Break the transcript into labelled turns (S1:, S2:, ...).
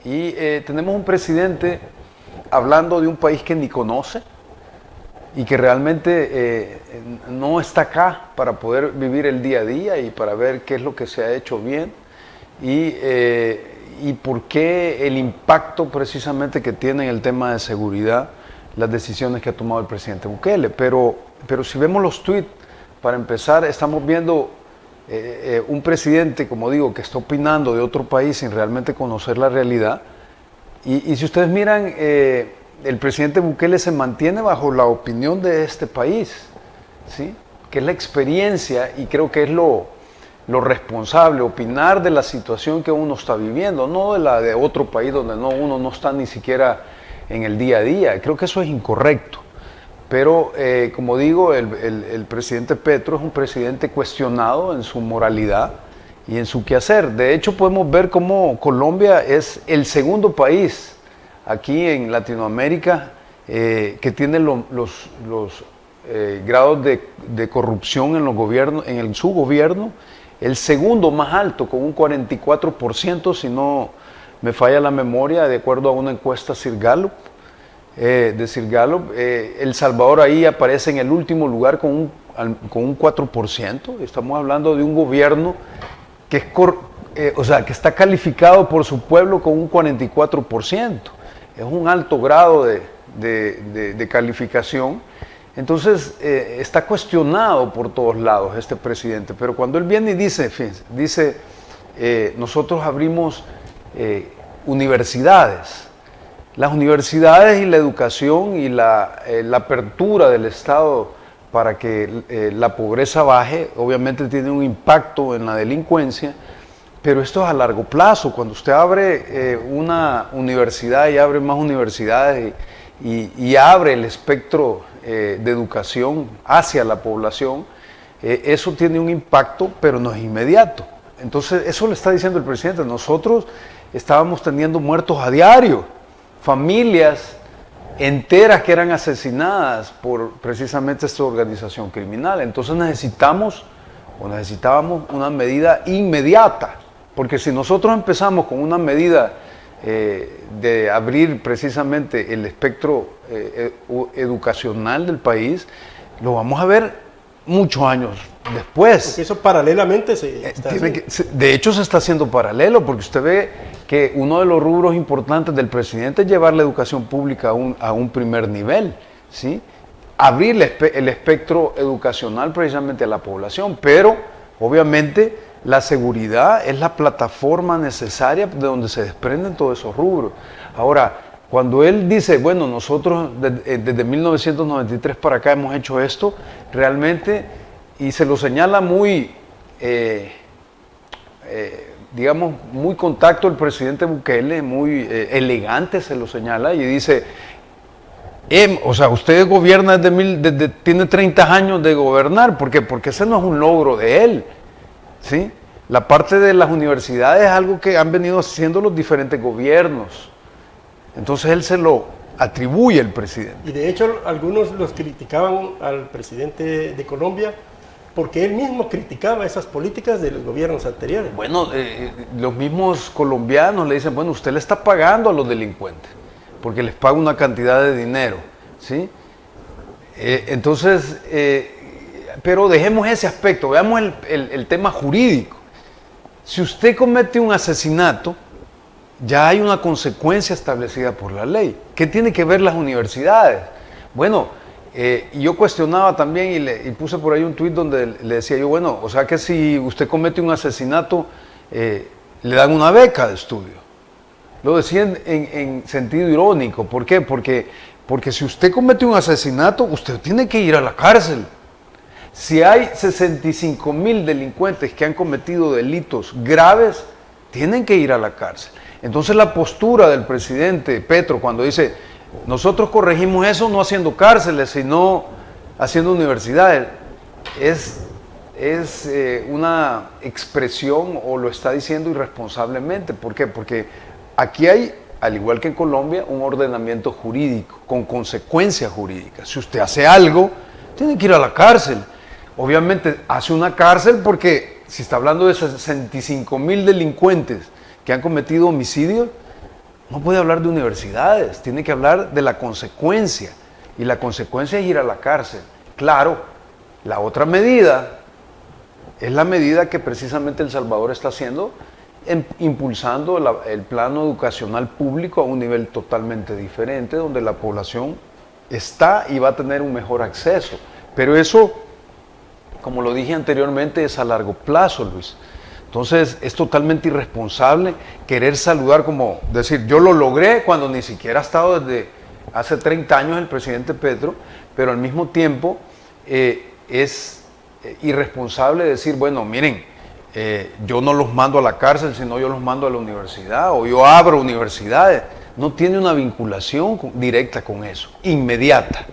S1: Y tenemos un presidente hablando de un país que ni conoce y que realmente no está acá para poder vivir el día a día y para ver qué es lo que se ha hecho bien y por qué el impacto precisamente que tiene en el tema de seguridad las decisiones que ha tomado el presidente Bukele. Pero si vemos los tweets, para empezar, estamos viendo un presidente, como digo, que está opinando de otro país sin realmente conocer la realidad. Y si ustedes miran, el presidente Bukele se mantiene bajo la opinión de este país, ¿sí? Que es la experiencia y creo que es lo responsable, opinar de la situación que uno está viviendo, no de la de otro país donde uno no está ni siquiera en el día a día. Creo que eso es incorrecto. Pero, como digo, el presidente Petro es un presidente cuestionado en su moralidad y en su quehacer. De hecho, podemos ver cómo Colombia es el segundo país aquí en Latinoamérica que tiene los grados de corrupción en los gobiernos, en su gobierno, el segundo más alto, con un 44%, si no me falla la memoria, de acuerdo a una encuesta CIR-Gallup. El Salvador ahí aparece en el último lugar con un 4%. Estamos hablando de un gobierno que, que está calificado por su pueblo con un 44%. Es un alto grado de calificación. Entonces está cuestionado por todos lados este presidente. Pero cuando él viene y dice, nosotros abrimos universidades. Las universidades y la educación y la apertura del Estado para que la pobreza baje, obviamente tiene un impacto en la delincuencia, pero esto es a largo plazo. Cuando usted abre una universidad y abre más universidades y abre el espectro de educación hacia la población, eso tiene un impacto, pero no es inmediato. Entonces, eso le está diciendo el presidente. Nosotros estábamos teniendo muertos a diario. Familias enteras que eran asesinadas por precisamente esta organización criminal. Entonces necesitábamos una medida inmediata, porque si nosotros empezamos con una medida de abrir precisamente el espectro educacional del país, lo vamos a ver muchos años después.
S2: Porque eso paralelamente se está haciendo.
S1: De hecho se está haciendo paralelo, porque usted ve que uno de los rubros importantes del presidente es llevar la educación pública a un primer nivel, ¿sí? Abrir el espectro educacional precisamente a la población, pero obviamente la seguridad es la plataforma necesaria de donde se desprenden todos esos rubros. Ahora, cuando él dice, bueno, nosotros desde 1993 para acá hemos hecho esto, realmente, y se lo señala muy, digamos, muy contacto el presidente Bukele, muy elegante se lo señala, y dice, usted gobierna tiene 30 años de gobernar. ¿Por qué? Porque ese no es un logro de él, ¿sí? La parte de las universidades es algo que han venido haciendo los diferentes gobiernos. Entonces él se lo atribuye al presidente.
S2: Y de hecho algunos los criticaban al presidente de Colombia porque él mismo criticaba esas políticas de los gobiernos anteriores.
S1: Bueno, los mismos colombianos le dicen, bueno, usted le está pagando a los delincuentes porque les paga una cantidad de dinero, ¿sí? Pero dejemos ese aspecto, veamos el tema jurídico. Si usted comete un asesinato, ya hay una consecuencia establecida por la ley. ¿Qué tiene que ver las universidades? Bueno, yo cuestionaba también y puse por ahí un tuit donde le decía yo, bueno, o sea que si usted comete un asesinato, le dan una beca de estudio. Lo decía en sentido irónico. ¿Por qué? Porque si usted comete un asesinato, usted tiene que ir a la cárcel. Si hay 65,000 delincuentes que han cometido delitos graves, tienen que ir a la cárcel. Entonces la postura del presidente Petro cuando dice, nosotros corregimos eso no haciendo cárceles, sino haciendo universidades, es una expresión, o lo está diciendo irresponsablemente. ¿Por qué? Porque aquí hay, al igual que en Colombia, un ordenamiento jurídico, con consecuencias jurídicas. Si usted hace algo, tiene que ir a la cárcel. Obviamente hace una cárcel porque si está hablando de 65,000 delincuentes que han cometido homicidios, No puede hablar de universidades, tiene que hablar de la consecuencia. Y la consecuencia es ir a la cárcel. Claro, la otra medida es la medida que precisamente El Salvador está haciendo, impulsando el plano educacional público a un nivel totalmente diferente, donde la población está y va a tener un mejor acceso. Pero eso, como lo dije anteriormente, es a largo plazo, Luis. Entonces es totalmente irresponsable querer saludar como decir, yo lo logré cuando ni siquiera ha estado desde hace 30 años el presidente Petro, pero al mismo tiempo es irresponsable decir, bueno, miren, yo no los mando a la cárcel, sino yo los mando a la universidad, o yo abro universidades. No tiene una vinculación directa con eso, inmediata.